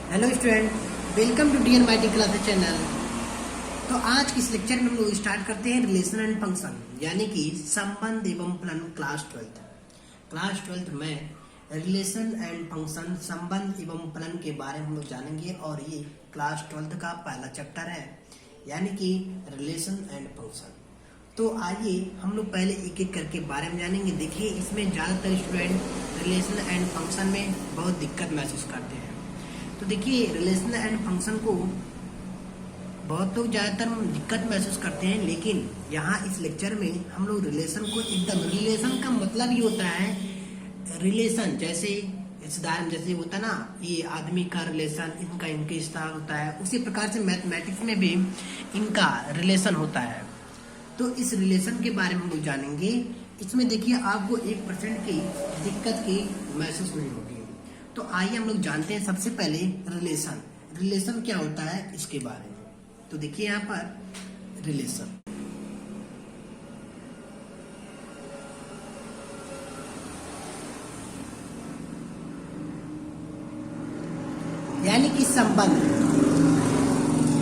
Hello student, welcome to DN mighty classes channel. तो आज के इस लेक्चर में हम लोग स्टार्ट करते हैं रिलेशन एंड फंक्शन, यानी कि संबंध एवं फलन। क्लास ट्वेल्थ में रिलेशन एंड फंक्शन, संबंध एवं फलन के बारे में हम लोग जानेंगे और ये क्लास ट्वेल्थ का पहला चैप्टर है, यानी कि रिलेशन एंड फंक्शन। तो आइए हम लोग पहले एक एक करके बारे में जानेंगे। देखिए, इसमें ज़्यादातर स्टूडेंट रिलेशन एंड फंक्शन में बहुत दिक्कत महसूस करते हैं। तो देखिए, रिलेशन एंड फंक्शन को बहुत लोग ज़्यादातर दिक्कत महसूस करते हैं, लेकिन यहाँ इस लेक्चर में हम लोग रिलेशन को एकदम, रिलेशन का मतलब ये होता है, रिलेशन जैसे रिश्तेदार जैसे होता है ना, ये आदमी का रिलेशन, इनका इनके रिश्ता होता है, उसी प्रकार से मैथमेटिक्स में भी इनका रिलेशन होता है। तो इस रिलेशन के बारे में हम लोग जानेंगे। इसमें देखिए, आपको 1% की दिक्कत की महसूस नहीं होगी। तो आइए हम लोग जानते हैं सबसे पहले रिलेशन क्या होता है इसके बारे में। तो देखिए यहाँ पर रिलेशन यानी कि संबंध।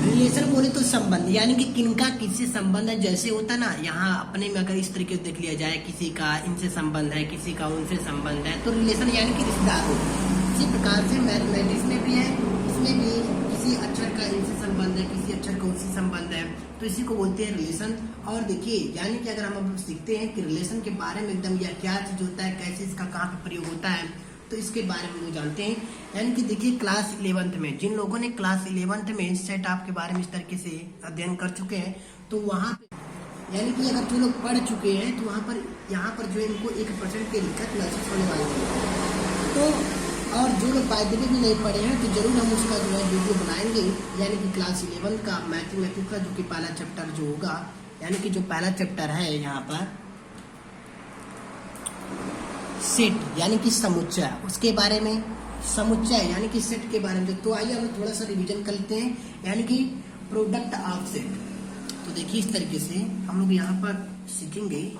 रिलेशन बोले तो संबंध, यानी कि किनका किससे संबंध है। जैसे होता है ना, यहाँ अपने में अगर इस तरीके से देख लिया जाए, किसी का इनसे संबंध है, किसी का उनसे संबंध है, तो रिलेशन यानी कि रिश्तेदार। इसी प्रकार से मैथमेटिक्स में भी है, इसमें भी किसी अक्षर का इनसे संबंध है, किसी अक्षर का उससे संबंध है, तो इसी को बोलते हैं रिलेशन। और देखिए, यानी कि अगर हम अब सीखते हैं कि रिलेशन के बारे में एकदम, या क्या चीज होता है, कैसे इसका कहाँ पे प्रयोग होता है, तो इसके बारे में लोग जानते हैं। यानी कि देखिए, क्लास 11th में जिन लोगों ने क्लास 11th में सेट ऑफ के बारे में इस तरीके से अध्ययन कर चुके हैं, तो वहाँ पे यानी कि अगर जो लोग पढ़ चुके हैं, तो यहाँ पर जो इनको 1% की दिक्कत महसूस होने वाली है। तो और जो लोग बायोलॉजी भी नहीं पढ़े हैं, तो जरूर हम उसका जो है वीडियो बनाएंगे, यानी कि क्लास 11 का मैथमेटिक्स का जो कि पहला चैप्टर जो होगा, यानी कि जो पहला चैप्टर है यहाँ पर सेट, यानी कि समुच्चय, उसके बारे में, समुच्चय यानी कि सेट के बारे में। तो आइए हम थोड़ा सा रिवीजन कर लेते हैं, यानी कि प्रोडक्ट ऑफ सेट। तो देखिए, इस तरीके से हम लोग यहाँ पर सीखेंगे।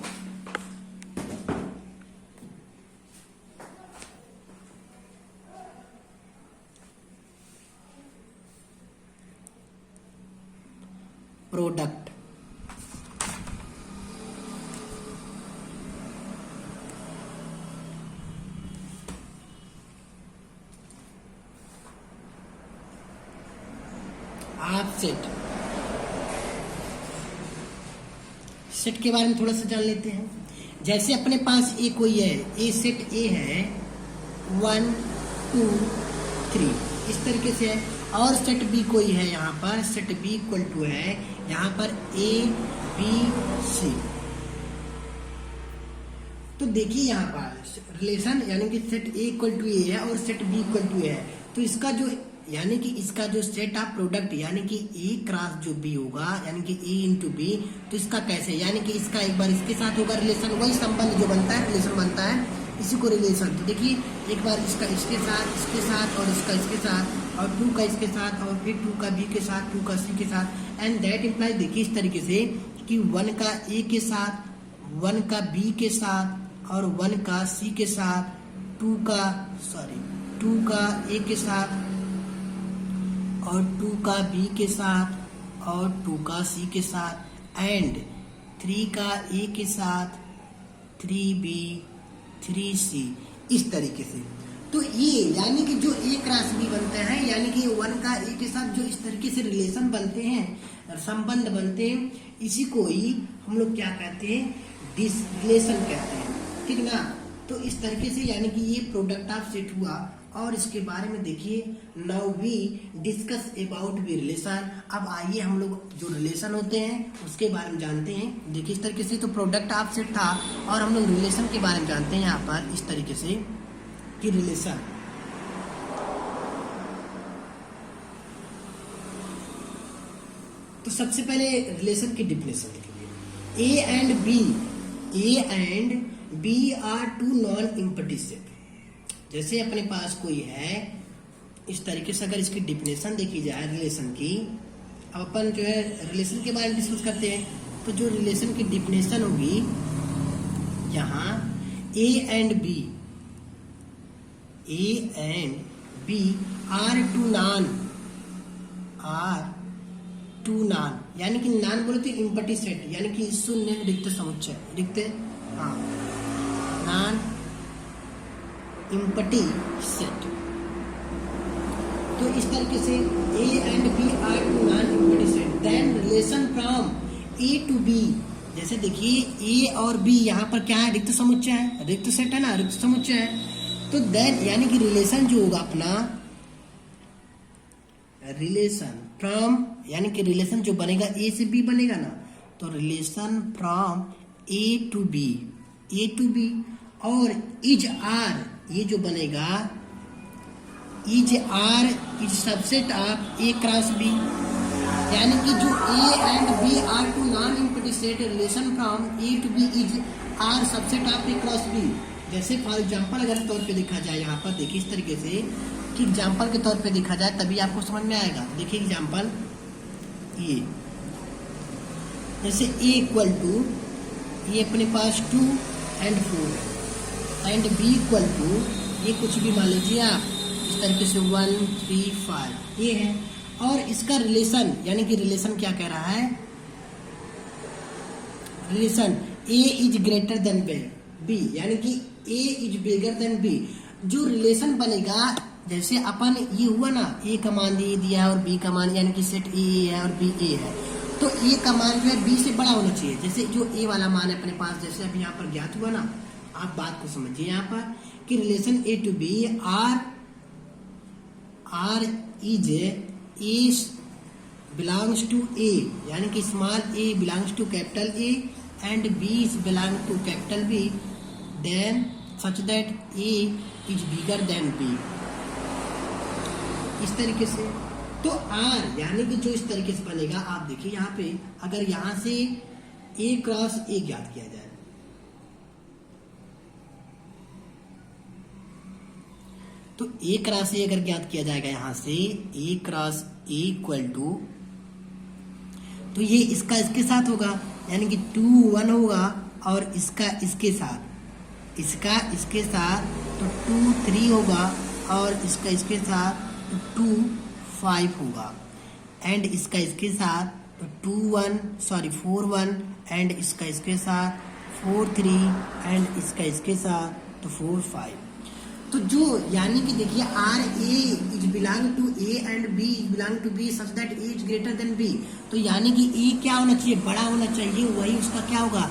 Product of set. सेट के बारे में थोड़ा सा जान लेते हैं। जैसे अपने पास ए कोई है, ए सेट ए है 1 2 3 इस तरीके से है, और सेट बी कोई है, यहाँ पर सेट बी इक्वल टू है यहाँ पर ए बी सी। तो देखिए, यहाँ पर रिलेशन यानी कि सेट ए इक्वल टू ए है और सेट बी इक्वल टू ए है, तो इसका जो, यानी कि इसका जो सेट ऑफ प्रोडक्ट, यानी कि ए क्रॉस जो बी होगा, यानी कि ए इंटू बी, तो इसका कैसे, यानी कि इसका एक बार इसके साथ होगा रिलेशन, वही संबंध जो बनता है, रिलेशन बनता है, इसी को रिलेशन। तो देखिए, एक बार इसका इसके साथ और इसका इसके साथ, और 2 का इसके साथ, और फिर 2 का बी के साथ, 2 का सी के साथ, एंड दैट इम्प्लाइज, देखिए इस तरीके से कि 1 का ए के साथ, 1 का बी के साथ, और 1 का सी के साथ, 2 का ए के साथ, और 2 का बी के साथ, और 2 का सी के साथ, एंड 3 का ए के साथ, 3b 3c, इस तरीके से। तो ये यानी कि जो ए क्रॉस बी बनते हैं, यानी कि 1 का ए के साथ जो इस तरीके से रिलेशन बनते हैं, संबंध बनते हैं, इसी को ही हम लोग क्या कहते हैं, रिलेशन कहते हैं, ठीक ना। तो इस तरीके से, यानी कि ये प्रोडक्ट ऑफ सेट हुआ। और इसके बारे में देखिए, now we discuss about we relation. अब आइए हम लोग जो रिलेशन होते हैं उसके बारे में जानते हैं। देखिए, इस तरीके से तो प्रोडक्ट ऑफ सेट था, और हम लोग रिलेशन के बारे में जानते हैं यहाँ पर इस तरीके से कि रिलेशन तो सबसे पहले रिलेशन की डिफिनेशन लिखिए। A and B are 2 non empty set. जैसे अपने पास कोई है, इस तरीके से अगर इसकी डिफिनेशन देखी जाए रिलेशन की, अब अपन जो है रिलेशन के बारे में डिस्कस करते हैं, तो जो रिलेशन की डिफिनेशन होगी यहाँ, A and B are two non, are two non, यानी कि नान बोले तो इम्पटी सेट, यानी कि शून्य रिक्त समुच्चय, रिक्त, हाँ, नान इम्पटी सेट। तो इस तरीके से A and B are two non empty set, then relation from A to B, जैसे देखिए ए और बी यहाँ पर क्या है, रिक्त समुच्चय है, रिक्त सेट है ना, रिक्त समुच्चय है। तो देन यानी कि रिलेशन जो होगा अपना, रिलेशन फ्रॉम, यानी कि रिलेशन जो बनेगा ए से बी बनेगा ना, तो relation from A to B, A to B, और इज आर, ये जो बनेगा is R is subset of A cross B, यानी कि जो A and B are two non empty set, relation from A to B is R subset of A cross B. जैसे for example अगर तौर पे देखा जाए, यहाँ पर देखिए इस तरीके से कि एग्जाम्पल के तौर पे देखा जाए तभी आपको समझ में आएगा। देखिए एग्जाम्पल ये, जैसे ए इक्वल टू, ये अपने पास 2 and 4 and B equal to, ये कुछ भी मान लीजिए आप, इस तरीके से 1 3 5 ये है, और इसका रिलेशन, यानी कि रिलेशन क्या कह रहा है, relation A is greater than B, यानी कि A is bigger than B. जो रिलेशन बनेगा, जैसे अपन ये हुआ ना, ए का मान ये दिया है और बी का मान, यानी कि सेट ए है और बी ए है, तो ए का मान जो है बी से बड़ा होना चाहिए। जैसे जो ए वाला मान है अपने पास, जैसे अभी यहाँ पर ज्ञात हुआ ना, आप बात को समझिए यहाँ पर कि relation A to B, R is A belongs to A, यानी कि small A belongs to capital A and B is belong to capital B, then such that A is bigger than B, इस तरीके से। तो are यानी कि जो इस तरीके से बनेगा, आप देखिए यहाँ पे, अगर यहाँ से ए क्रॉस ए ज्ञात किया जाए, तो ए क्रॉस ए अगर ज्ञात किया जाएगा यहाँ से, ए क्रॉस ए इक्वल टू, तो ये इसका इसके साथ होगा, यानी कि 2 1 होगा, और इसका इसके साथ, इसका इसके साथ तो 2 3 होगा, और इसका इसके साथ तो 2 5 होगा, एंड इसका इसके साथ तो 4 1, एंड इसका इसके साथ 4 3, एंड इसका इसके साथ तो 4 5। तो जो यानी कि देखिए R A is belong to A and B is belong to B such that A is greater than B, तो यानी कि ए क्या होना चाहिए, बड़ा होना चाहिए, वही उसका क्या होगा,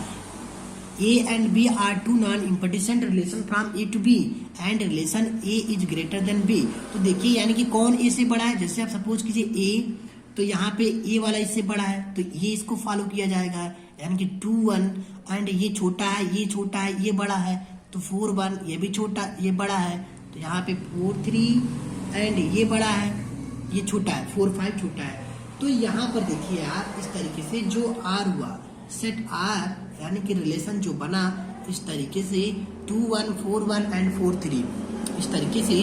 A and B are two non empty set relation from A to B and relation A is greater than B. तो देखिए यानी कि कौन ए से बड़ा है, जैसे आप सपोज कीजिए ए, तो यहाँ पे ए वाला इससे बड़ा है, तो ये इसको फॉलो किया जाएगा, यानी कि 2 1, एंड ये छोटा है, ये छोटा है, ये बड़ा है, तो 4 1, ये भी छोटा, ये बड़ा है, तो यहाँ पे 4 3, एंड ये बड़ा है, ये छोटा है, 4 5 छोटा है। तो यहाँ पर देखिए आप इस तरीके से जो आर हुआ, सेट आर, यानी कि रिलेशन जो बना इस तरीके से 2 1 4 1 एंड 4 3, इस तरीके से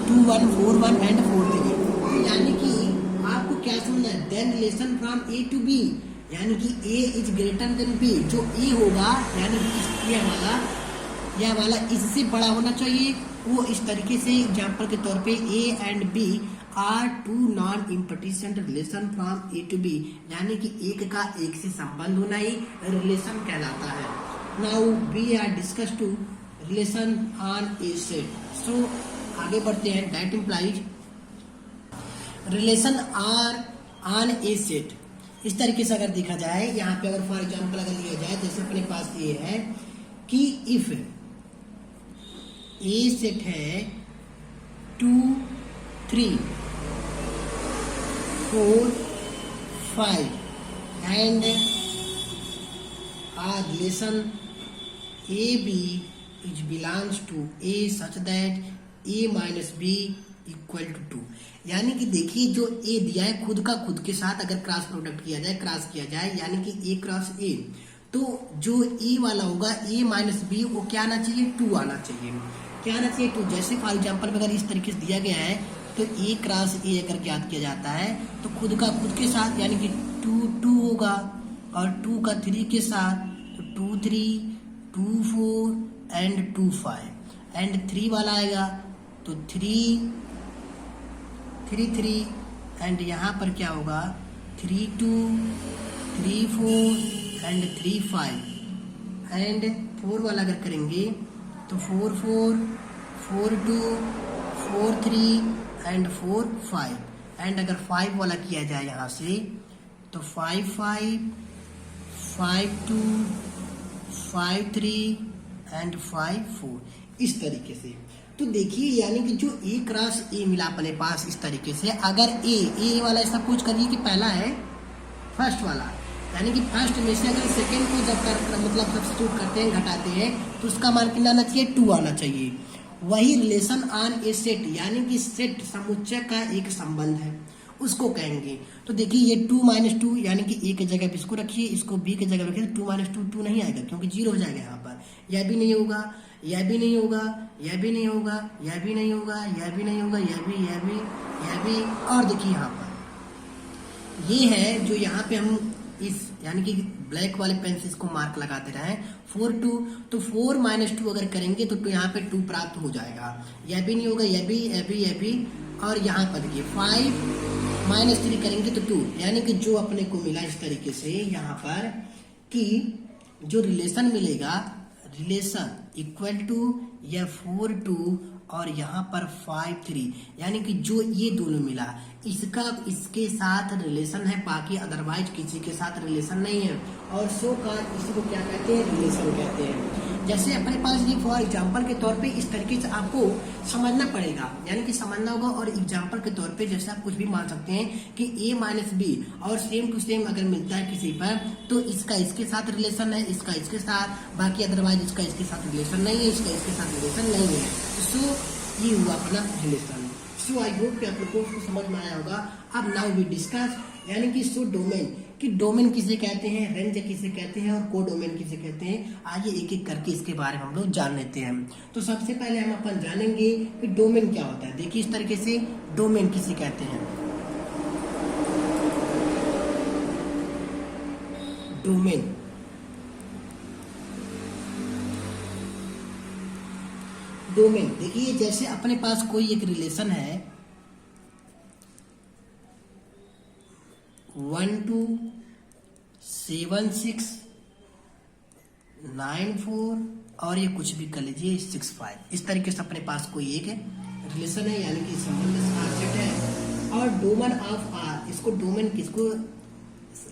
2 1 4 1 एंड 4 3। तो यानी कि आपको क्या समझना है, then relation from A to B, यानी कि A is greater than B, जो ए होगा यानी कि यह वाला इससे बड़ा होना चाहिए, वो इस तरीके से एग्जाम्पल के तौर पे A and B are two non empty set relation from A to B, यानी कि एक का एक से संबंध होना ही रिलेशन कहलाता है। Now we are discuss to relation on a set. So आगे बढ़ते हैं, that implies relation are on a set. इस तरीके से अगर देखा जाए, यहाँ पे अगर फॉर एग्जाम्पल अगर लिया जाए, जैसे अपने पास ये है कि इफ ए सेट है 2 3 4 5 and R relation A B is belongs to A such that A minus B equal to 2, यानी कि देखिए जो ए दिया है खुद का खुद के साथ अगर क्रॉस प्रोडक्ट किया जाए, क्रॉस किया जाए, यानी कि ए क्रॉस ए, तो जो ए वाला होगा ए माइनस बी, वो क्या आना चाहिए, 2 आना चाहिए, क्या आना चाहिए 2। जैसे फॉर एग्जाम्पल अगर इस तरीके से दिया गया है, तो ए क्रॉस ए अगर ज्ञात किया जाता है, तो खुद का खुद के साथ यानी कि 2 2 होगा, और 2 का 3 के साथ तो 2 3 2 4 एंड 2 5, एंड 3 वाला आएगा तो 3 3 एंड यहाँ पर क्या होगा 3 2 3 4 एंड 3 5 एंड 4 वाला अगर करेंगे तो 4 4 4 2 4 3 एंड 4 5 एंड अगर 5 वाला किया जाए यहाँ से तो 5 5 5 2 5 3 एंड 5 4 इस तरीके से। तो देखिए यानी कि जो ए क्रॉस ए मिला अपने पास इस तरीके से, अगर ए वाला ऐसा कुछ करिए कि पहला है फर्स्ट वाला, यानी कि फर्स्ट में से अगर सेकंड को जब मतलब सब्स्टिट्यूट करते हैं घटाते हैं तो उसका मान कितना आना चाहिए 2 आना चाहिए। वही रिलेशन ऑन ए सेट यानी कि सेट समुच्चय का एक संबंध है उसको कहेंगे। तो देखिए ये 2 - 2 यानी कि ए की जगह पे इसको रखिए, इसको बी की जगह रखिए, 2 - 2 2 नहीं आएगा क्योंकि 0 हो जाएगा यहाँ पर। यह भी नहीं होगा, यह भी नहीं होगा, यह भी नहीं होगा, यह भी नहीं होगा, यह भी नहीं होगा, यह भी और देखिए यहाँ पर ये है जो यहाँ पे हम इस यानी कि ब्लैक वाले पेन से इसको मार्क लगाते रहे 4 2 तो 4 - 2 अगर करेंगे तो यहाँ पे 2 प्राप्त हो जाएगा। यह भी नहीं होगा, यह भी और यहाँ पर देखिए 5 - 3 करेंगे तो 2 यानी कि जो अपने को मिला इस तरीके से यहाँ पर कि जो रिलेशन मिलेगा रिलेशन इक्वल टू या 4 2 और यहाँ पर 5 3 यानी कि जो ये दोनों मिला इसका इसके साथ रिलेशन है, बाकी अदरवाइज किसी के साथ रिलेशन नहीं है। और सो का इसी को क्या कहते हैं रिलेशन कहते हैं। जैसे अपने पास ये फॉर एग्जांपल के तौर पे इस तरीके से आपको समझना पड़ेगा, यानी कि समझना होगा। और एग्जांपल के तौर पे जैसे आप कुछ भी मान सकते हैं कि a - b और सेम टू सेम अगर मिलता है किसी पर तो इसका इसके साथ रिलेशन है, इसका इसके साथ, बाकी अदरवाइज इसका इसके साथ रिलेशन नहीं है, इसका इसके साथ रिलेशन नहीं है। सो ये हुआ अपना रिलेशन। सो आई होप कि आप लोगों को समझ में आया होगा। अब नाउ वी डिस्कस यानी कि सो डोमेन कि डोमेन किसे कहते हैं, रेंज किसे कहते हैं और कोडोमेन किसे कहते हैं। आइए एक एक करके इसके बारे में हम लोग जान लेते हैं। तो सबसे पहले हम अपन जानेंगे कि डोमेन क्या होता है। देखिए इस तरीके से डोमेन किसे कहते हैं। डोमेन देखिए जैसे अपने पास कोई एक रिलेशन है 1 2 7 6 9 4 और ये कुछ भी कर लीजिए 6 5 इस तरीके से अपने पास कोई एक रिलेशन है यानी कि संबंध सेट है। और डोमेन ऑफ आर इसको डोमेन किसको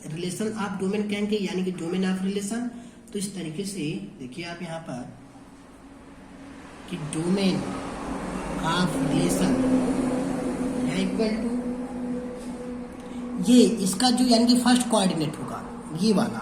रिलेशन ऑफ डोमेन कहेंगे यानी कि डोमेन ऑफ रिलेशन। तो इस तरीके से देखिए आप यहाँ पर कि डोमेन ऑफ रिलेशन है इक्वल टू ये इसका जो यानी कि फर्स्ट कोऑर्डिनेट होगा ये वाला,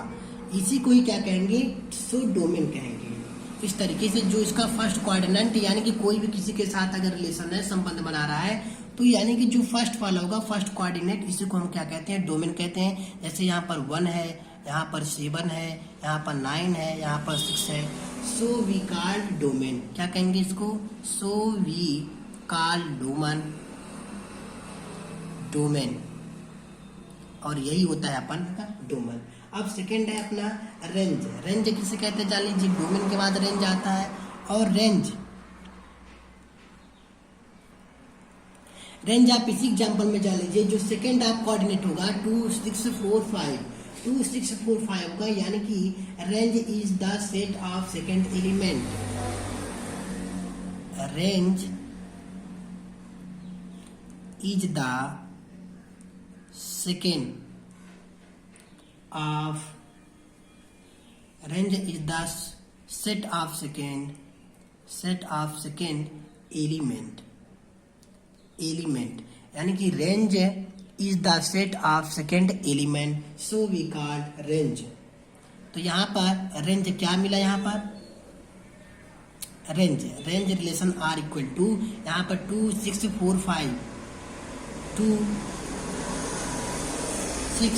इसी को ही क्या कहेंगे सो डोमेन कहेंगे। इस तरीके से जो इसका फर्स्ट कोऑर्डिनेट यानी कि कोई भी किसी के साथ अगर रिलेशन है संबंध बना रहा है तो यानी कि जो फर्स्ट वाला होगा फर्स्ट कोऑर्डिनेट इसी को हम क्या कहते हैं डोमेन कहते हैं। जैसे यहाँ पर 1 है, यहाँ पर 7 है, यहाँ पर 9 है, यहाँ पर 6 है। सो वी कॉल डोमेन क्या कहेंगे इसको सो वी कॉल डोमेन और यही होता है अपन का डोमेन। अब सेकेंड है अपना रेंज किसे कहते हैं जान लीजिए। डोमेन के बाद रेंज आता है और रेंज आप इसी एग्जांपल में जान लीजिए जो सेकेंड आप कोऑर्डिनेट होगा 2 6 4 5 होगा यानी कि range is the set of second element. Range is the second of set of second element यानी कि range is the set of second element so we call range. तो यहाँ पर रेंज क्या मिला, यहाँ पर range relation R equal to यहाँ पर 2 6 4 5 2 6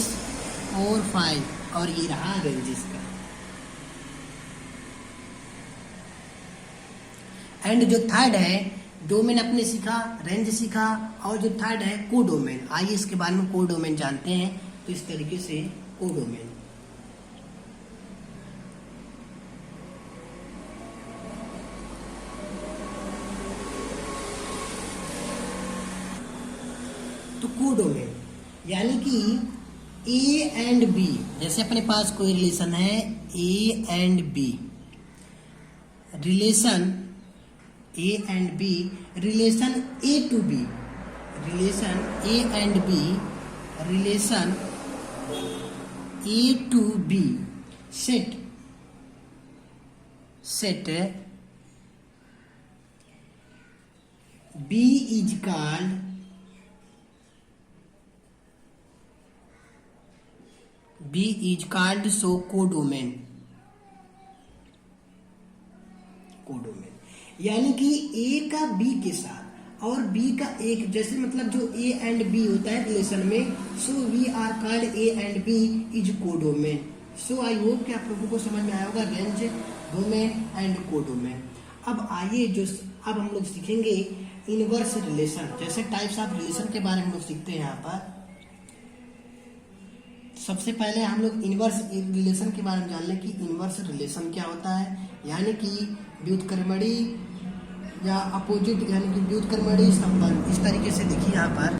4 5 और ये रहा रेंज इसका। एंड जो थर्ड है डोमेन अपने सीखा, रेंज सीखा और जो थर्ड है कोडोमेन। आइए इसके बारे में कोडोमेन जानते हैं। तो इस तरीके से कोडोमेन तो कोडोमेन यानी कि ए एंड बी, जैसे अपने पास कोई रिलेशन है A and B, relation A and B, relation A to B, relation A and B, relation A to B, set B is called so codomain, यानी कि ए का बी के साथ और बी का एक, जैसे मतलब जो ए एंड बी होता है रिलेशन में, so we are called A and B is codomain. So I hope कि आप लोगों को समझ में आया होगा रेंज, डोमेन एंड कोडोमेन। अब आइए अब हम लोग सीखेंगे इनवर्स रिलेशन, जैसे टाइप्स ऑफ रिलेशन के बारे में हम लोग सीखते हैं। यहाँ पर सबसे पहले हम लोग इनवर्स रिलेशन के बारे में जान लें कि इनवर्स रिलेशन क्या होता है, यानी कि व्युत्क्रमणी या अपोजिट, यानी कि व्युत्क्रमणी संबंध। इस तरीके से देखिए यहाँ पर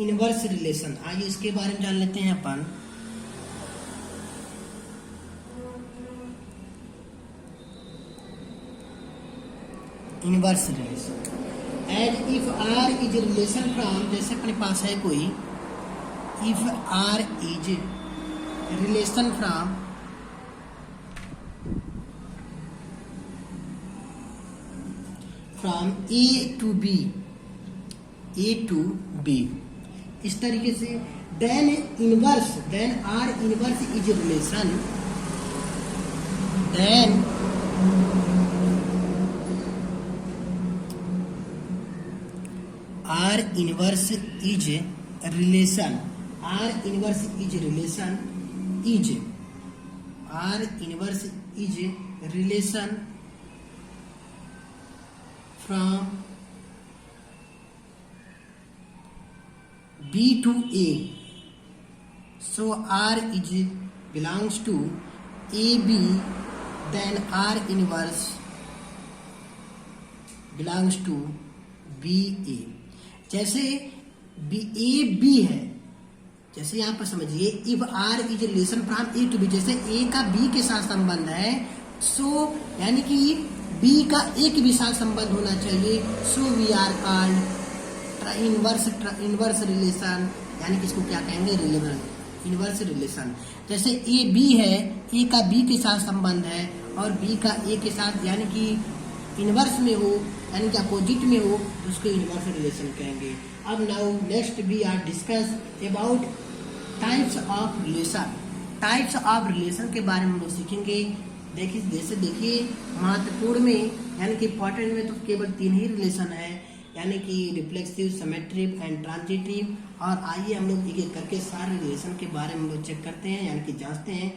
इनवर्स रिलेशन, आइए इसके बारे में जान लेते हैं अपन। Inverse relation and if R is relation from, जैसे अपने पास है कोई, if R is relation from A to B, इस तरीके से then R inverse is relation, then R inverse is relation, R inverse is relation from B to A, so R is belongs to AB, then R inverse belongs to BA। जैसे A B है, जैसे यहाँ पर समझिए if R is relation from A to B, जैसे A का B के साथ संबंध है, सो यानी कि B का A के भी साथ संबंध होना चाहिए, so we are called inverse relation, यानी कि इसको क्या कहेंगे, इनवर्स रिलेशन। जैसे ए बी है, ए का बी के साथ संबंध है और बी का ए के साथ, यानी कि इनवर्स में हो, यानी कि अपोजिट में हो, तो उसको इनवर्स रिलेशन कहेंगे। अब now next we are discuss about types of relation. Types of relation के बारे में हम लोग सीखेंगे। देखिए महत्वपूर्ण में, यानी कि इंपॉर्टेंट में तो केवल 3 ही रिलेशन है, यानी कि रिफ्लेक्सिव, सिमेट्रिक एंड ट्रांजिटिव। और आइए हम लोग एक एक करके सारे रिलेशन के बारे में हम लोग चेक करते हैं, यानी कि जांचते हैं,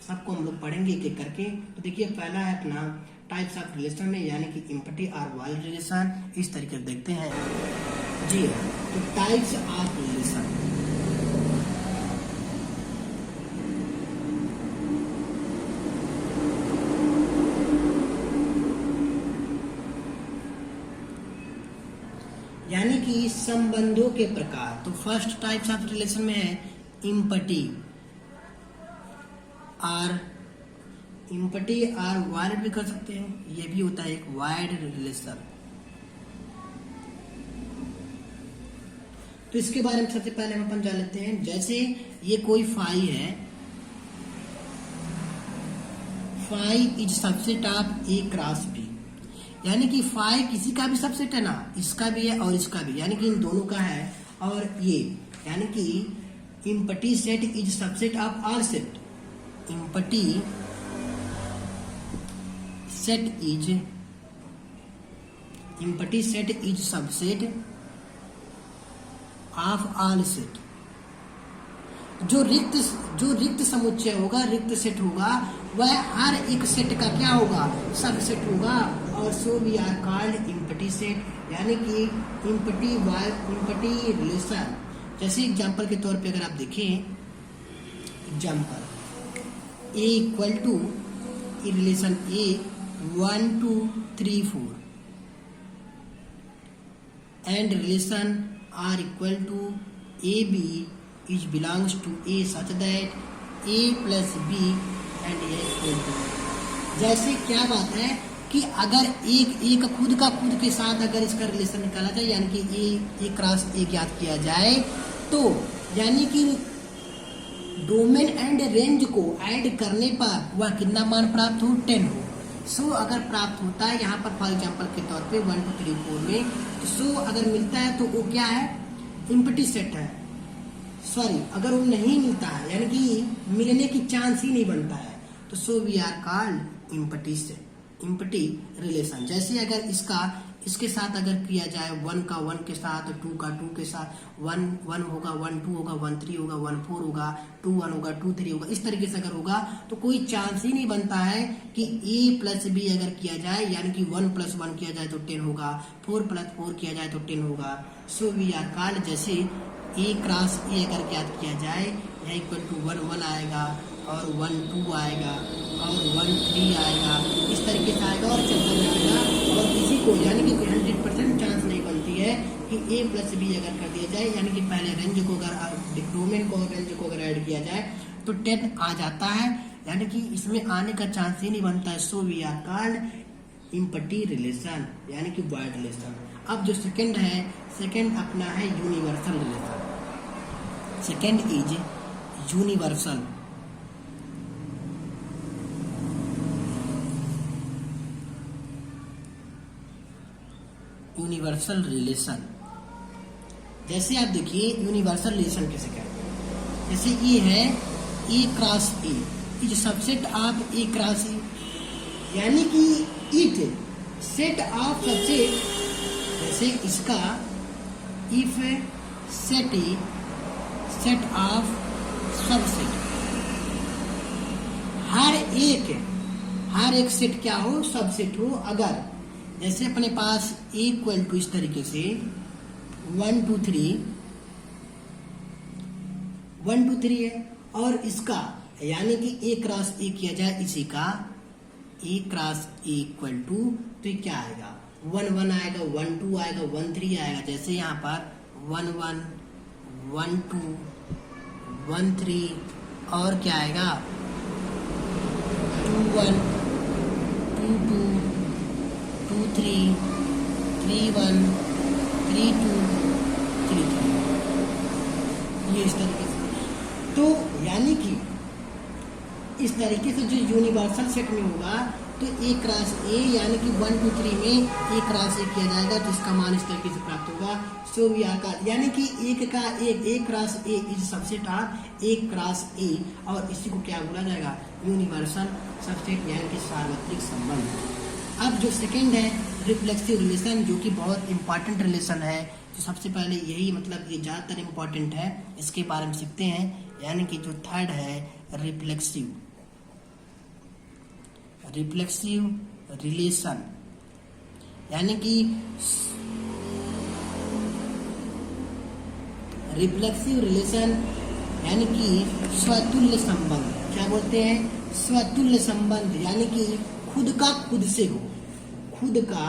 सबको हम लोग पढ़ेंगे एक एक करके। तो देखिए पहला है अपना टाइप्स ऑफ रिलेशन में, यानी कि इम्पटी और वाइल्ड रिलेशन। इस तरीके से देखते हैं जी। तो टाइप्स ऑफ रिलेशन, यानी कि संबंधों के प्रकार। तो फर्स्ट टाइप्स ऑफ रिलेशन में है इम्पटी और वाइड भी कर सकते हैं, ये भी होता है एक वाइड रिलेशन। तो इसके बारे में सबसे पहले हम अपन जान लेते हैं। जैसे ये कोई फाई है, phi is subset of A cross B, यानी कि फाई किसी का भी सबसेट है ना, इसका भी है और इसका भी, यानी कि इन दोनों का है। और ये यानी कि empty set is subset of all set, empty set is subset of all set. जो रिक्त समुच्चय होगा, रिक्त सेट होगा, वह हर एक सेट का क्या होगा, सबसेट होगा। और so we are called empty set, यानी कि इम्पटी रिलेशन। जैसे एग्जांपल के तौर पे अगर आप देखें, example A equal to relation A 1 2 3 4, and relation are equal to AB is belongs to A such that A plus B and A equal to, जैसे क्या बात है कि अगर एक खुद के साथ अगर इसका रिलेशन निकाला जाए यानी कि ए क्रॉस ए ज्ञात किया जाए तो यानी कि डोमेन एंड रेंज को ऐड करने पर वह कितना मान प्राप्त हो 10 हो। सो अगर प्राप्त होता है यहाँ पर फॉर एग्जांपल के तौर पे 1 2 3 4 में तो सो अगर मिलता है तो वो क्या है इम्पटी सेट है। सॉरी अगर वो नहीं मिलता है यानी कि मिलने की चांस ही नहीं बनता है तो so we are called empty set empty relation. जैसे अगर इसके साथ अगर किया जाए 1 का 1 के साथ 2 का 2 के साथ 1 1 होगा 1 2 होगा 1 3 होगा 1 4 होगा 2 1 होगा 2 3 होगा, इस तरीके से अगर होगा तो कोई चांस ही नहीं बनता है कि A प्लस B अगर किया जाए यानी कि 1 प्लस 1 किया जाए तो 10 होगा, 4 प्लस 4 किया जाए तो 10 होगा। सो वी आर कॉल्ड जैसे A क्रॉस A अगर ज्ञात किया जाए यह इक्वल टू 1 1 आएगा और 1 2 आएगा और 1 3 आएगा, इस तरीके से आएगा और चलता जाएगा और किसी को यानी कि 100% चांस नहीं बनती है कि A प्लस B अगर कर दिया जाए यानी कि पहले रेंज को अगर डोमेन को रेंज को अगर ऐड किया जाए तो 10 आ जाता है यानी कि इसमें आने का चांस ही नहीं बनता है। So we are called empty relation यानी कि वाइड रिलेशन। अब जो सेकंड है सेकंड अपना है universal relation. Second is universal. Universal relation जैसे आप देखिए यूनिवर्सल रिलेशन कैसे कहते हैं। जैसे ये है ए क्रॉस ए, ये जो subset of A cross A यानी कि इट सेट ऑफ सबसेट, जैसे इसका if set A set of subset, हर एक सेट क्या हो सबसेट हो। अगर जैसे अपने पास इक्वल टू इस तरीके से 1 2 3 है और इसका यानी कि ए क्रॉस ए किया जाए इसी का ए क्रॉस ए इक्वल टू तो ये क्या आएगा 1 1 आएगा 1 2 आएगा 1 3 आएगा। जैसे यहाँ पर 1 1 1 2 1 3 और क्या आएगा 2 1 2 2 2 3 3 1 3 2 3 3, ये इस तरीके से। तो यानी कि इस तरीके से जो यूनिवर्सल सेट में होगा तो ए क्रॉस ए यानी कि 1 2 3 में ए क्रॉस ए किया जाएगा तो इसका मान इस तरीके से प्राप्त होगा। सो वी आर का यानी कि एक का एक A cross A is subset of A cross A और इसी को क्या बोला जाएगा यूनिवर्सल सबसेट यानी कि सार्वत्रिक संबंध। अब जो सेकंड है रिफ्लेक्सिव रिलेशन जो कि बहुत इंपॉर्टेंट रिलेशन है, तो सबसे पहले यही मतलब ये ज़्यादातर इम्पॉर्टेंट है, इसके बारे में सीखते हैं। यानी कि जो थर्ड है रिफ्लेक्सिव रिलेशन यानी कि रिफ्लेक्सिव रिलेशन यानी कि स्वतुल्य संबंध। क्या बोलते हैं स्वतुल्य संबंध यानी कि खुद का खुद से हो, खुद का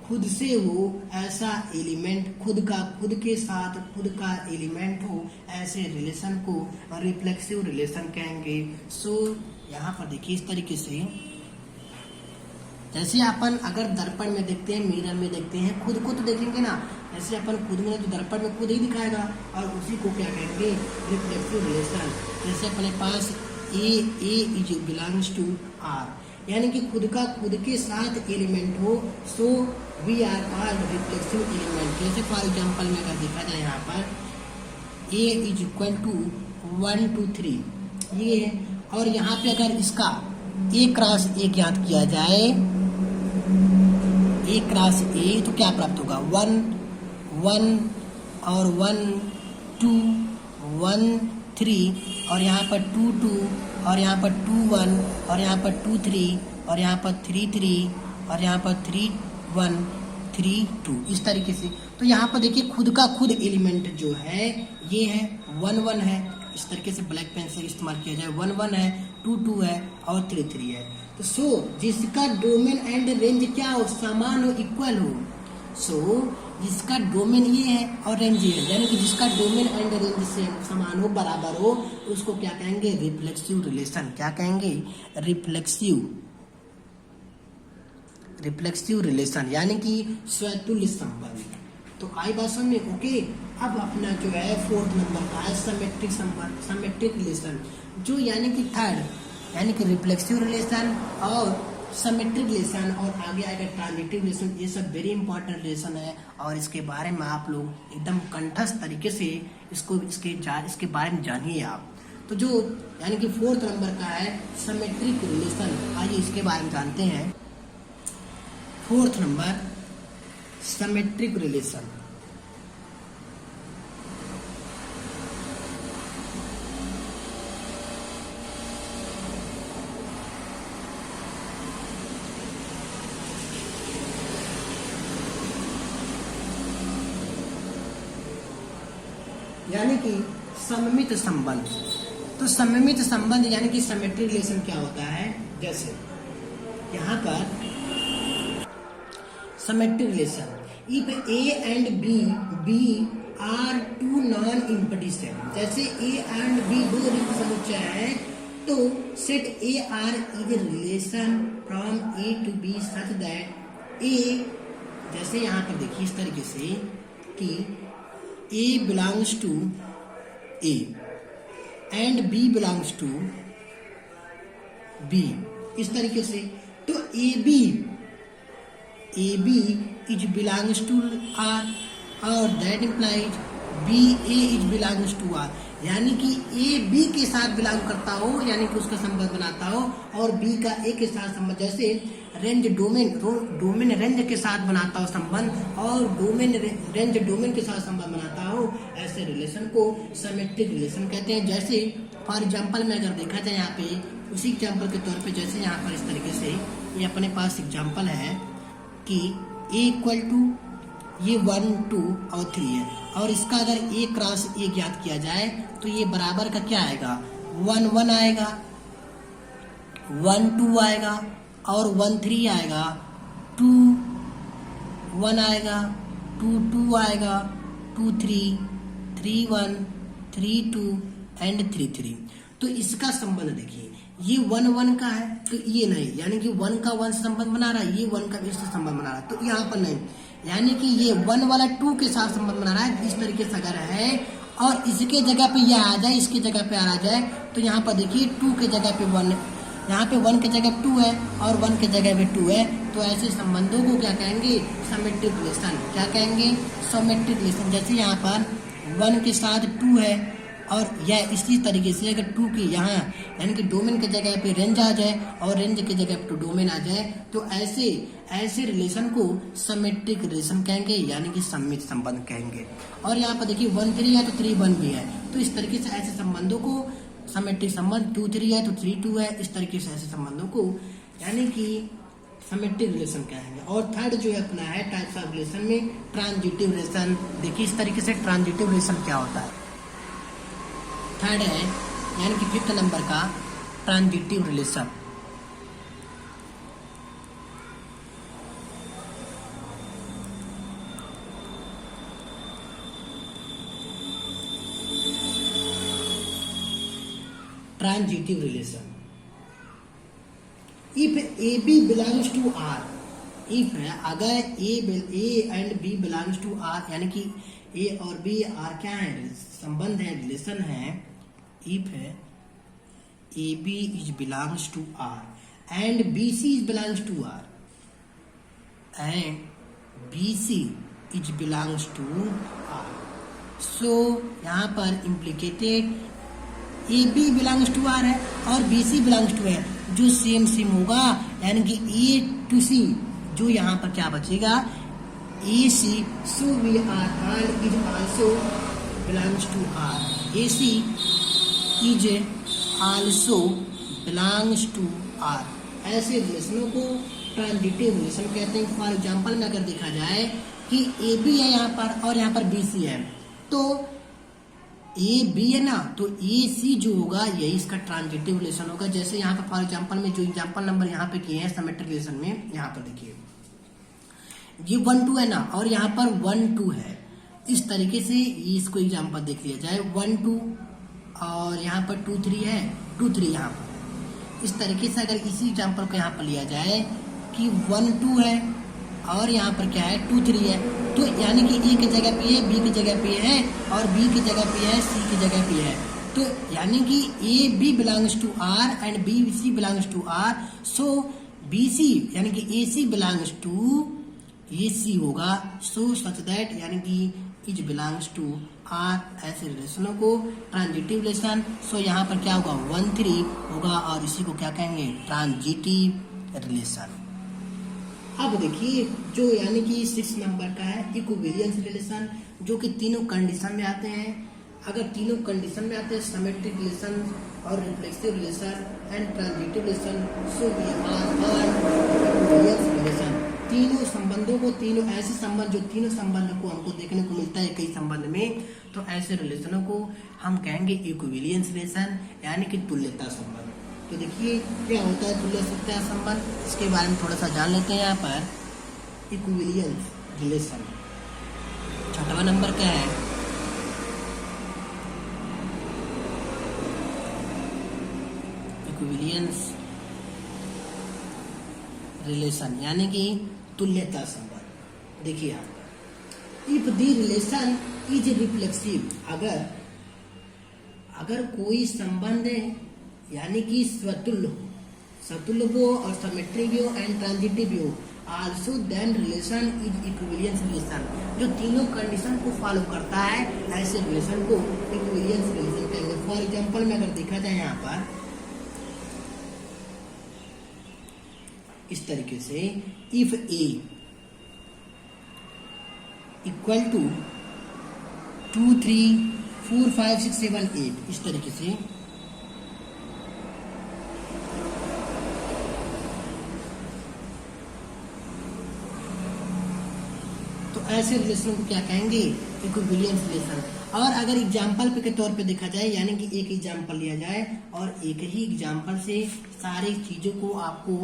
खुद से हो ऐसा एलिमेंट, खुद का खुद के साथ खुद का एलिमेंट हो ऐसे रिलेशन को रिफ्लेक्सिव रिलेशन कहेंगे। सो यहाँ पर देखिए इस तरीके से जैसे अपन अगर दर्पण में देखते हैं मिरर में देखते हैं खुद को तो देखेंगे ना, जैसे अपन खुद में तो दर्पण में खुद ही दिखाएगा और उसी को क्या कहेंगे रिफ्लेक्सिव रिलेशन। जैसे अपने पास A is belongs to R यानी कि खुद का खुद के साथ एलिमेंट हो, so we are called reflexive element. जैसे फॉर एग्जांपल में अगर देखा जाए यहाँ पर ए इज इक्वल टू 1 2 3 ये है और यहाँ पे अगर इसका ए क्रॉस ए ज्ञात किया जाए ए क्रॉस ए तो क्या प्राप्त होगा 1 1 और 1 2 1 3 और यहाँ पर 2 2 और यहाँ पर 2 1 और यहाँ पर 2 3 और यहाँ पर 3 3 और यहाँ पर 3 1 3 2 इस तरीके से। तो यहाँ पर देखिए खुद का खुद एलिमेंट जो है ये है 1 1 है, इस तरीके से ब्लैक पेन से इस्तेमाल किया जाए 1 1 है 2 2 है और 3 3 है। तो सो जिसका डोमेन एंड रेंज क्या हो समान हो इक्वल हो सो जिसका डोमेन ये है और रेंज ये है, यानी कि जिसका डोमेन एंड रेंज से समान हो, बराबर हो, उसको क्या कहेंगे? Reflexive relation. क्या कहेंगे? रिफ्लेक्सिव रिलेशन, यानी कि स्वतुल्य संबंध। तो आई बात समझ में? ओके। अब अपना जो है 4th नंबर का है सिमेट्रिक संबंध, सिमेट्रिक रिलेशन, जो यानी कि थर्ड, यानी कि रिफ्लेक्सिव रिलेशन और सिमेट्रिक रिलेशन, और आगे आएगा ट्रांजिटिव रिलेशन। ये सब वेरी इंपॉर्टेंट रिलेशन है और इसके बारे में आप लोग एकदम कंठस्थ तरीके से इसके बारे में जानिए आप। तो जो यानी कि 4th नंबर का है सिमेट्रिक रिलेशन, आइए इसके बारे में जानते हैं। 4th number symmetric relation. यानी कि सममित संबंध। तो सममित संबंध यानी कि सिमेट्रिक रिलेशन क्या होता है? जैसे यहाँ पर symmetric relation, if A and B are two non-empty set, जैसे A and B दो रिक्त समुच्चय है, तो set AR is a relation from A to B such that A, जैसे यहाँ पर देखिए इस तरीके से कि A belongs to A and B belongs to B, इस तरीके से। तो AB is belongs to R और that implies BA is belongs to R, यानी कि A B के साथ बिलोंग करता हो, यानी कि उसका संबंध बनाता हो, और B का A के साथ संबंध, जैसे रेंज डोमेन रेंज के साथ बनाता हो संबंध, और रेंज डोमेन के साथ संबंध बनाता हो, ऐसे रिलेशन को सिमेट्रिक रिलेशन कहते हैं। जैसे फॉर एग्जांपल में अगर देखा जाए यहाँ पे, उसी एग्जांपल के तौर पे, जैसे यहाँ पर इस तरीके से ये अपने पास एग्जांपल है कि A इक्वल टू ये 1, 2 और 3 है, और इसका अगर A क्रॉस A ज्ञात किया जाए तो ये बराबर का क्या आएगा? 1, 1 आएगा, 1, 2 आएगा, और 1, 3 आएगा, 2, 1 आएगा, 2, 2 आएगा, 2, 3, 3, 1, 3, 2 एंड 3, 3। तो इसका संबंध देखिए, ये 1, 1 का है तो ये नहीं, यानी कि 1 का 1 से संबंध बना रहा है, ये 1 का इससे संबंध बना रहा है, तो यहाँ पर नहीं, यानी कि ये 1 वाला 2 के साथ संबंध बना रहा है। इस तरीके से अगर है और इसके जगह पे यह आ जाए, इसके जगह पे आ जाए, तो यहाँ पर देखिए 2 के जगह पे 1, यहाँ पे 1 के जगह 2 है और 1 के जगह पे 2 है, तो ऐसे संबंधों को क्या कहेंगे? Symmetric relation. क्या कहेंगे? Symmetric relation. जैसे यहाँ पर 1 के साथ 2 है, और यह इसी तरीके से अगर 2 की यहाँ यानी कि डोमेन के जगह पे रेंज आ जाए और रेंज के जगह पे डोमेन आ जाए, तो ऐसे रिलेशन को सिमेट्रिक रिलेशन कहेंगे, यानी कि सममित संबंध कहेंगे। और यहाँ पर देखिए 1, 3 है तो 3, 1 भी है, तो इस तरीके से ऐसे संबंधों को सिमेट्रिक संबंध, 2, 3 है तो 3, 2 है, इस तरीके से ऐसे संबंधों को यानी कि सिमेट्रिक रिलेशन कहेंगे। और थर्ड जो है अपना है टाइप्स ऑफ रिलेशन में ट्रांजिटिव रिलेशन। देखिए इस तरीके से ट्रांजिटिव रिलेशन क्या होता है। थर्ड है यानी कि 5th नंबर का transitive relation. Transitive relation, if A B belongs to R, if है अगर A and B belongs to R, यानी कि ए और बी आर क्या है? संबंध है, रिलेशन है। इफ है A B is belongs to R and B C is belongs to R, and B C is belongs to R, so यहाँ पर implicated A B belongs to R है और बी सी बिलोंग्स टू है, जो same होगा, यानी कि ए to सी, जो यहाँ पर क्या बचेगा? A C, so we are is also belongs to R, A C is also belongs to R. ऐसे रिलेशनों को ट्रांजिटिव रिलेशन कहते हैं। फॉर एग्जाम्पल में अगर देखा जाए कि ए बी है यहाँ पर और यहाँ पर बी सी है, तो ए बी है ना, तो ए सी जो होगा यही इसका ट्रांजिटिव रिलेशन होगा। जैसे यहाँ पर फॉर एग्जांपल में जो एग्जांपल नंबर यहाँ पे किए हैं सिमेट्रिक रिलेशन में, यहाँ पर देखिए ये 1 2 है ना, और यहाँ पर 1 2 है। इस तरीके से इसको एग्जाम्पल देख लिया जाए, 1 2 और यहाँ पर 2 3 है, 2 3 यहाँ पर। इस तरीके से अगर इसी एग्जाम्पल को यहाँ पर लिया जाए कि 1 2 है और यहाँ पर क्या है 2 3 है, तो यानी कि ए की जगह पे है, बी की जगह पे है, और बी की जगह पे है, सी की जगह पे है। तो यानी कि A B belongs to R and B C belongs to R, so B C यानी कि ए सी बिलोंग्स टू ए सी होगा, सो सच दैट यानी कि इज बिलोंग्स टू आर। ऐसे रिलेशनों को ट्रांजिटिव रिलेशन, सो यहाँ पर क्या होगा 1 3 होगा, और इसी को क्या कहेंगे ट्रांजिटिव रिलेशन। अब देखिए जो यानी कि 6 नंबर का है इक्विवेलेंस रिलेशन, जो कि तीनों कंडीशन में आते हैं। अगर तीनों कंडीशन में आते हैं, सिमेट्रिक रिलेशन और reflexive relation and transitive relation, so we are equivalence relation. तीनों संबंधों को, तीनों ऐसे संबंध जो तीनों संबंध को हमको देखने को मिलता है कई संबंध में, तो ऐसे रिलेशनों को हम कहेंगे इक्विवेलेंस रिलेशन यानी कि तुल्यता संबंध। तो देखिए क्या होता है तुल्यता संबंध, इसके बारे में थोड़ा सा जान लेते हैं। यहाँ पर इक्विवेलेंस रिलेशन 6वां नंबर का है इक्विवेलेंस रिलेशन यानी कि तुल्यता संबंध। देखिए यहाँ पर if the relation is reflexive, अगर कोई संबंध यानी कि स्वतुल्य हो और सिमेट्रिक हो एंड ट्रांजिटिव हो, also then relation is equivalence relation. जो तीनों कंडीशन को फॉलो करता है ऐसे रिलेशन को इक्विवेलेंस रिलेशन कहेंगे। फॉर एग्जांपल में अगर देखा जाए यहाँ पर इस तरीके से, इफ ए इक्वल टू 2 3 4 5 6 7 8, इस तरीके से तो ऐसे रिलेशन को क्या कहेंगे इक्विवेलेंस रिलेशन। और अगर एग्जाम्पल के तौर पे देखा जाए, यानी कि एक एग्जाम्पल लिया जाए और एक ही एग्जाम्पल से सारी चीजों को आपको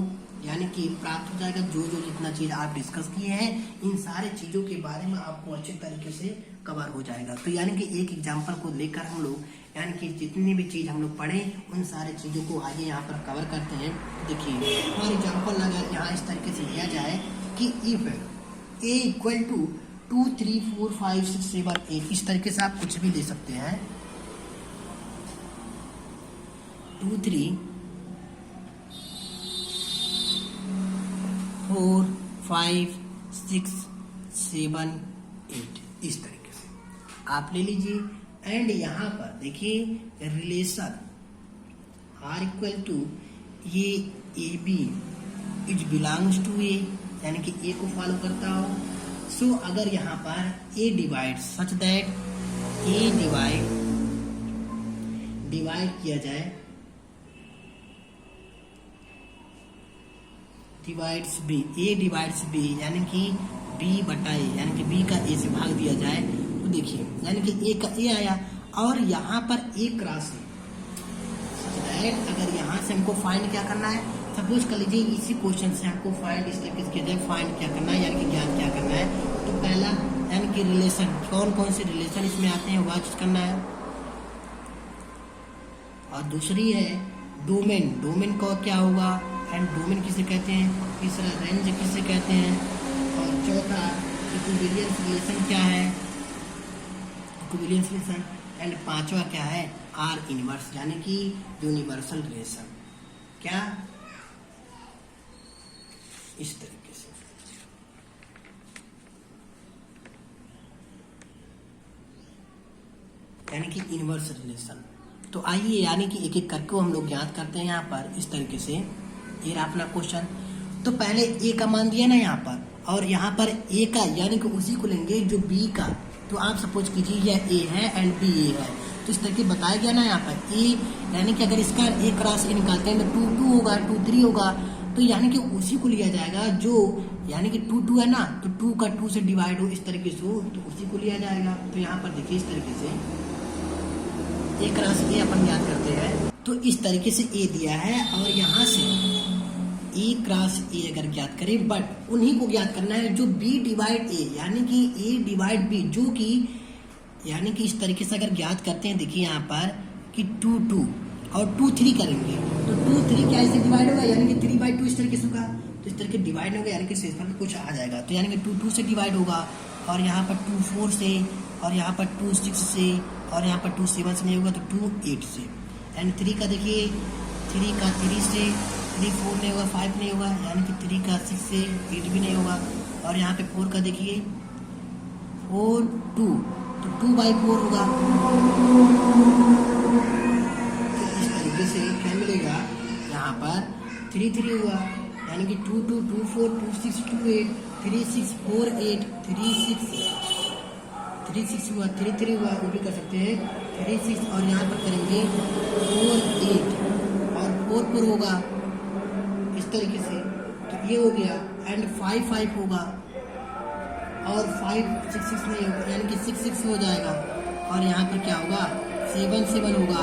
यानी कि प्राप्त हो जाएगा, जो जितना चीज आप डिस्कस किए हैं इन सारे चीजों के बारे में आपको अच्छे तरीके से कवर हो जाएगा। तो यानी कि एक एग्जाम्पल को लेकर हम लोग यानी कि जितनी भी चीज हम लोग पढ़े उन सारे चीजों को आगे यहाँ पर कवर करते हैं। देखिए फॉर एग्जाम्पल अगर यहाँ इस तरीके से लिया जाए कि इफ ए इक्वल टू 2 3 4 5 6 7 8, इस तरीके से आप कुछ भी ले सकते हैं। 2 3 4 5 6 7 8, इस तरीके से आप ले लीजिए। एंड यहाँ पर देखिए रिलेशन आर इक्वल टू ये A B is belongs to A, यानी कि ए को फॉलो करता हो। सो अगर यहाँ पर A divide such that A divide किया जाए, divides B, A divides B यानी कि बी बटा ए, यानी कि बी का ए से भाग दिया जाए, तो देखिए यानी कि ए का ए आया और यहाँ पर ए क्रॉस है। सच दैट अगर यहाँ से हमको फाइंड क्या करना है, सपोज कर लीजिए इसी क्वेश्चन से हमको फाइंड इस तरीके से किया जाए, फाइंड क्या करना है यानी कि ज्ञान क्या करना है। तो पहला यानी कि रिलेशन, कौन कौन से रिलेशन इसमें आते हैं वह चीज करना है। और दूसरी है डोमेन, डोमेन का क्या होगा एंड डोमेन किसे कहते हैं, तीसरा रेंज किसे कहते हैं, और चौथा इक्विवेलेंस रिलेशन क्या है, इक्विवेलेंस रिलेशन, एंड पांचवा क्या है आर इनवर्स यानी कि यूनिवर्सल रिलेशन। क्या इस तरीके से यानी कि इनवर्स रिलेशन। तो आइए यानी कि एक एक करके हम लोग याद करते हैं यहाँ पर इस तरीके से। ये रहा अपना क्वेश्चन। तो पहले ए का मान दिया ना यहाँ पर, और यहाँ पर ए का यानी कि उसी को लेंगे जो बी का। तो आप सपोज कीजिए यह ए है एंड बी ए है, तो इस तरीके बताया गया ना यहाँ पर ए, यानी कि अगर इसका ए क्रॉस ए निकालते हैं तो 2 2 होगा, 2 3 होगा, तो यानी कि उसी को लिया जाएगा जो यानी कि 2 2 है ना, तो 2 का 2 से डिवाइड हो इस तरीके से हो, तो उसी को लिया जाएगा। तो यहाँ पर देखिए इस तरीके से ए क्रॉस ए अपन याद करते हैं, तो इस तरीके से ए दिया है और यहाँ से ए क्रॉस ए अगर ज्ञात करें, बट उन्हीं को ज्ञात करना है जो बी डिवाइड ए, यानी कि ए डिवाइड बी, जो कि यानी कि इस तरीके से अगर ज्ञात करते हैं, देखिए यहाँ पर कि 2 2 और 2 3 करेंगे तो 2 3 क्या ऐसे डिवाइड होगा, यानी कि 3/2 इस तरीके से होगा, तो इस तरीके डिवाइड होगा, यानी कि शेषफल में कुछ आ जाएगा, तो यानी कि 2 2 से डिवाइड होगा, और यहाँ पर 2 4 से, और यहाँ पर 2 6 से, और यहाँ पर 2 7 से नहीं होगा तो 2 8 से, एंड 3 का देखिए 3 का 3 से, 3 4 नहीं होगा, 5 नहीं होगा, यानी कि 3 का 6 से 8 भी नहीं होगा, और यहाँ पे 4 का देखिए 4 2 तो 2/4 होगा। तो इस तरीके से क्या मिलेगा, यहाँ पर 3 3 हुआ, यानी कि 2 2 2 4 2 6 2 8 3 6 4 8 3 6 हुआ, 3 3 हुआ, वो भी कर सकते हैं 3 6, और यहाँ पर करेंगे 4 8 और 4 4 होगा इस तरीके से, तो ये हो गया, एंड 5 5 होगा, और 5 6 6 नहीं होगा, यानी कि 6 6 हो जाएगा, और यहाँ पर क्या होगा 7 7 होगा,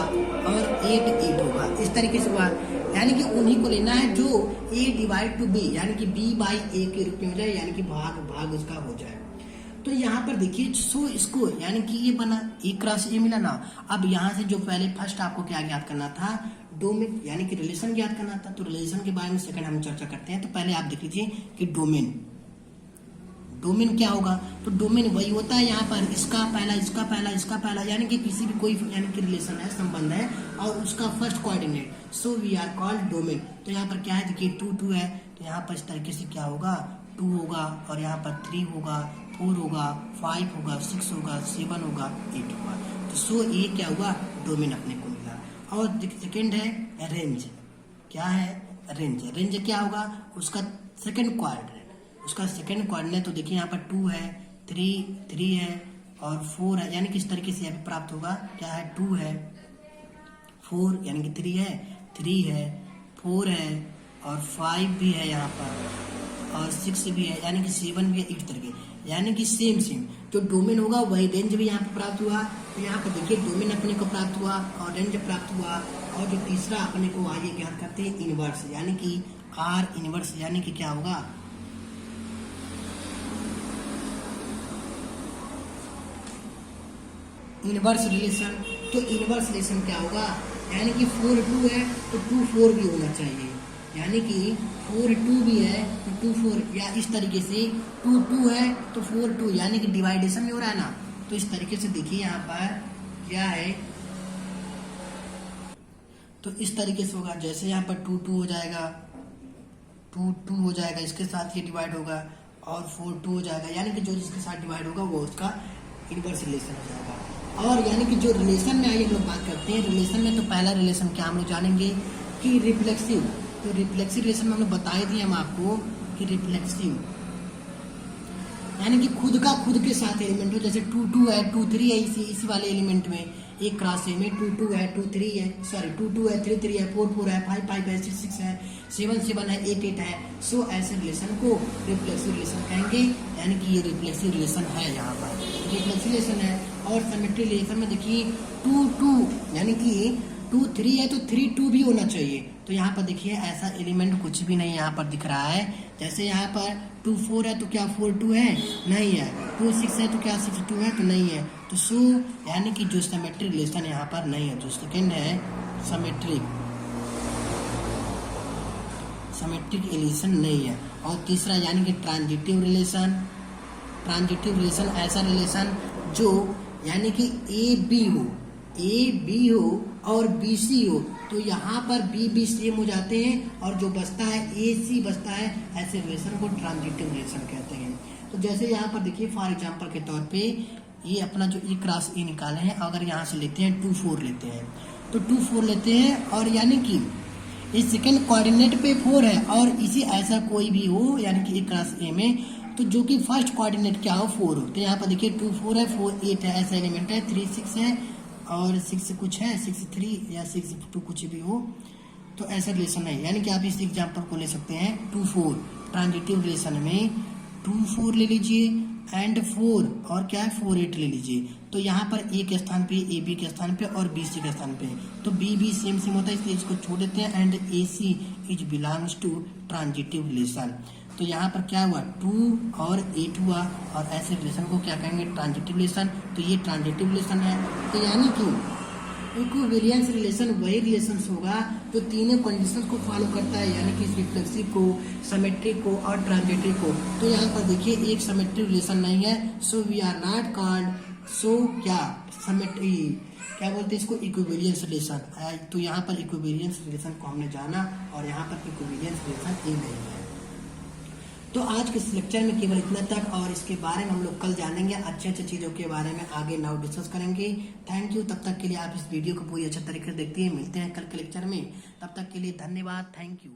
और 8 8 होगा, इस तरीके से हुआ, यानी कि उन्हीं को लेना है जो a डिवाइड टू b, यानी कि b/a के रूप में हो जाए, यानी कि भाग उसका हो जाए। तो यहाँ पर देखिए, सो इसको यानी कि ये बना a क्रॉस a मिला ना। अब यहाँ से जो पहले फर्स्ट आपको क्या ज्ञात करना था, डोमेन यानी कि रिलेशन ज्ञात करना था, तो रिलेशन के बारे में सेकंड हम चर्चा करते हैं। तो पहले आप देख लीजिए कि डोमेन क्या होगा, तो डोमेन वही होता है यहाँ पर इसका पहला, यानी कि किसी भी कोई यानी कि रिलेशन है, संबंध है, और उसका first coordinate, so we are called domain. तो यहाँ पर क्या है, देखिए 2 2 है, तो यहाँ पर इस तरीके से क्या होगा 2 होगा, और यहाँ पर 3 होगा, 4 होगा, 5 होगा, 6 होगा, 7 होगा, 8 होगा। तो सो ये क्या हुआ, डोमेन अपने को मिला। और सेकेंड है रेंज। क्या है रेंज क्या होगा, उसका सेकेंड कोऑर्डिनेट, तो देखिए यहाँ पर 2 है, 3 है, और 4 है, यानी कि इस तरीके से यहाँ पे प्राप्त होगा, क्या है 2 है, 4 यानी कि 3 है, 4 है, और 5 भी है यहाँ पर, और 6 भी है, यानी कि 7 भी है, इस तरीके, यानी कि सेम जो डोमेन होगा वही रेंज भी यहाँ पे प्राप्त हुआ। तो यहाँ पर देखिए डोमेन अपने को प्राप्त हुआ और रेंज प्राप्त हुआ, और जो तीसरा अपने को आगे ज्ञात करते हैं इनवर्स, यानी कि आर इनवर्स, यानी कि क्या होगा इनवर्स रिलेशन। तो इनवर्स रिलेशन क्या होगा, यानी कि 4 2 है तो 2 4 भी होना चाहिए, यानी कि 4 2 भी है तो 2 4, या इस तरीके से 2 2 है तो 4 2, यानी कि डिवाइडेशन में हो रहा है ना। तो इस तरीके से देखिए यहाँ पर क्या है, तो इस तरीके से होगा, जैसे यहाँ पर 2 2 हो जाएगा, 2 2 हो जाएगा, इसके साथ ये डिवाइड होगा, और 4 2 हो जाएगा, यानी कि जो जिसके साथ डिवाइड होगा वो उसका इनवर्स रिलेशन हो जाएगा। और यानी कि जो रिलेशन में आइए हम लोग बात करते हैं, रिलेशन में तो पहला रिलेशन क्या हम लोग जानेंगे कि रिफ्लेक्सिव। तो रिफ्लेक्सिव रिलेशन में हम लोग बताए थे हम आपको कि रिफ्लेक्सिव यानी कि खुद के साथ एलिमेंट हो, जैसे 2 2 है, 2 3 है, इसी वाले एलिमेंट में एक क्रॉस ए में 2 2 है, 2 3 है, सॉरी 2 2 है, 3 3 है, 4 4 है, 5 5 है, 6 6 है, 7 7 है, 8 8 है। सो ऐसे रिलेशन को रिफ्लेक्सिव रिलेशन कहेंगे, यानी कि ये रिफ्लेक्सिव रिलेशन है, यहाँ पर रिफ्लेक्सिव रिलेशन है। और सिमेट्री रिलेशन में देखिए 2 2 यानी कि 2 3 है तो 3 2 भी होना चाहिए। तो यहाँ पर देखिए ऐसा एलिमेंट कुछ भी नहीं यहाँ पर दिख रहा है, जैसे यहाँ पर 2 4 है तो क्या 4 2 है, नहीं है, 2 6 है तो क्या 6 2 है, तो नहीं है। तो सो यानी कि जो सिमेट्रिक रिलेशन यहाँ पर नहीं है। जो सेकेंड है सिमेट्रिक रिलेशन नहीं है। और तीसरा यानी कि ट्रांजिटिव रिलेशन ऐसा रिलेशन जो यानी कि ए बी हो और बी सी हो, तो यहाँ पर बी बी सेम हो जाते हैं, और जो बचता है ए सी बचता है, ऐसे रिलेशन को ट्रांजिटिव रिलेशन कहते हैं। तो जैसे यहाँ पर देखिए फॉर एग्जांपल के तौर पे ये अपना जो ए क्रॉस ए निकाले हैं, अगर यहाँ से लेते हैं 2 4 लेते हैं, तो 2 4 लेते हैं, और यानी कि इस सेकेंड कोऑर्डिनेट पे 4 है, और इसी ऐसा कोई भी हो यानी कि ए क्रॉस ए में, तो जो कि फर्स्ट कोऑर्डिनेट क्या हो 4 हो, तो यहाँ पर देखिए 2 4 है, 4 8 है, ऐसा एलिमेंट है, 3 6 है, और 6 कुछ है, 6 3 या 6 2 कुछ भी हो, तो ऐसा रिलेशन है। यानी कि आप इस एग्जांपल को ले सकते हैं 2 4 ट्रांजिटिव रिलेशन में 2 4 ले लीजिए, एंड 4 और क्या है 4 8 ले लीजिए, तो यहाँ पर ए के स्थान पे ए बी के स्थान पे और बी सी के स्थान पे, तो बी बी सेम सेम होता है इसलिए इसको छोड़ देते हैं। And A C is belongs to transitive relation. तो यहाँ पर क्या हुआ, टू और एट हुआ और ऐसे रिलेशन को क्या कहेंगे, ट्रांजिटिव रिलेशन। तो ये ट्रांजिटिव रिलेशन है। तो यानी कि इक्विवेलेंस रिलेशन वही रिलेशन होगा जो तीनों कंडीशंस को फॉलो करता है, यानी कि रिफ्लेक्सिव को, सिमेट्रिक को और ट्रांजिटिव को। तो यहाँ पर देखिए एक सिमेट्रिक रिलेशन नहीं है, so we are not called, so क्या सिमेट्री, क्या बोलते हैं इसको, इक्विवेलेंस रिलेशन। तो यहाँ पर इक्विवेलेंस रिलेशन को हमने जाना और यहाँ पर इक्विवेलेंस रिलेशन ए नहीं है। तो आज के इस लेक्चर में केवल इतना तक, और इसके बारे में हम लोग कल जानेंगे, अच्छे अच्छे चीज़ों के बारे में आगे नाउ डिस्कस करेंगे। Thank you. तब तक के लिए आप इस वीडियो को पूरी अच्छे तरीके से देखते हैं। मिलते हैं कल के लेक्चर में, तब तक के लिए धन्यवाद। Thank you.